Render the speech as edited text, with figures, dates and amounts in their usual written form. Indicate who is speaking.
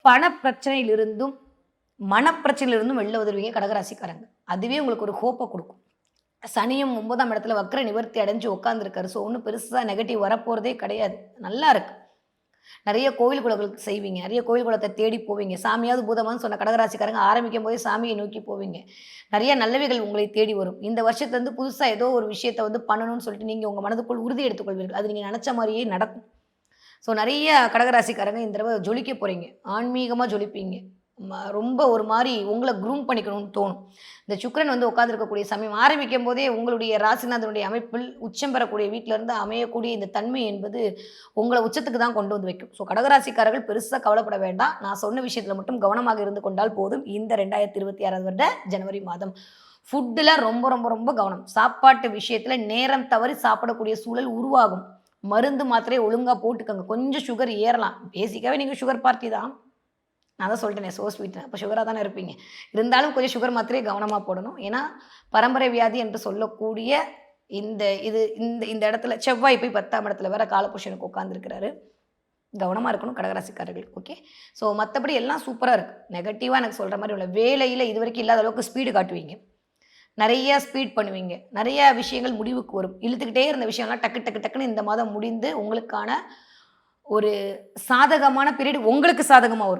Speaker 1: பணப்பிரச்சனையிலிருந்தும், மனப்பிரச்சனையிலிருந்தும் வெளில வந்துருவீங்க கடகராசிக்காரங்க. அதுவே உங்களுக்கு ஒரு ஹோப்ப குடுக்கும். சனியும் 9ஆம் இடத்துல வக்ர நிவர்த்தி அடைஞ்சு உட்கார்ந்துருக்காரு. ஸோ, ஒண்ணும் பெருசா நெகட்டிவ் வரப்போறதே கிடையாது. நல்லா இருக்கு. நெறைய கோவில் குளங்களுக்கு செய்வீங்க. நெறைய கோவில் குளத்த தேடி போவீங்க. சாமியாவது பூதமான்னு சொன்ன கடகராசிக்காரங்க ஆரம்பிக்கும்போதே சாமிய நோக்கி போவீங்க. நெறைய நல்லவைகள் உங்களை தேடி வரும். இந்த வருஷத்துலருந்து புதுசா ஏதோ ஒரு விஷயத்த பண்ணணும்னு சொல்லிட்டு நீங்க உங்க மனதுக்குள் உறுதி எடுத்துக் கொள்வீர்கள். அது நீங்க நெனச்ச மாரியே நடக்கும். ஸோ நெறைய கடகராசிக்காரங்க இந்த தடவ ஜொலிக்க போறீங்க. ஆன்மீகமா ஜொலிப்பீங்க. ரொம்ப ஒரு மாரி உங்கள க்ரூம் பண்ணிக்கணும்னு தோணும். இந்த சுக்கிரன் உட்கார்ந்திருக்கக்கூடிய சமயம் ஆரம்பிக்கும்போதே உங்களுடைய ராசிநாதனுடைய அமைப்பில் உச்சம் பெறக்கூடிய வீட்ல இருந்து அமையக்கூடிய இந்த தன்மை என்பது உங்கள உச்சத்துக்கு தான் கொண்டு வந்து வைக்கும். ஸோ கடகராசிக்காரர்கள் பெருசா கவலைப்பட வேண்டாம். நான் சொன்ன விஷயத்துல மட்டும் கவனமாக இருந்து கொண்டால் போதும். இந்த 2026 வருட ஜனவரி மாதம். ஃபுட்டுல ரொம்ப, ரொம்ப, ரொம்ப கவனம். சாப்பாட்டு விஷயத்துல நேரம் தவறி சாப்பிடக்கூடிய சூழல் உருவாகும். மருந்து, மாத்திரைய ஒழுங்கா போட்டுக்கங்க. கொஞ்சம் சுகர் ஏறலாம். பேசிக்காவே நீங்க சுகர் பார்ட்டி தான். நான் தான் சொல்ட்டேனே சோ ஸ்வீட்ன்னு. அப்ப சுகரா தானே இருப்பீங்க. இருந்தாலும் கொஞ்சம் சுகர் மாத்திரைய கவனமா போடணும். ஏன்னா, பரம்பரை வியாதி என்று சொல்லக்கூடிய இந்த இது இந்த இந்த இடத்துல செவ்வாய் போய் 10ஆம் இடத்துல வேற காலபுருஷனுக்கு உட்கார்ந்திருக்கிறாரு. கவனமா இருக்கணும் கடகராசிக்காரர்கள். ஓகே. ஸோ மத்தபடி எல்லாம் சூப்பரா இருக்கு. நெகட்டிவா எனக்கு சொல்ற மாரி இல்ல. வேலையில இதுவரைக்கும் இல்லாத அளவுக்கு ஸ்பீடு காட்டுவீங்க. நெறைய ஸ்பீட் பண்ணுவீங்க. நெறைய விஷயங்கள் முடிவுக்கு வரும். இழுத்துக்கிட்டே இருந்த விஷயம்லாம் டக்கு டக்கு டக்குன்னு இந்த மாதம் முடிந்து உங்களுக்கான ஒரு சாதகமான பீரியட் உங்களுக்கு சாதகமா வரும்.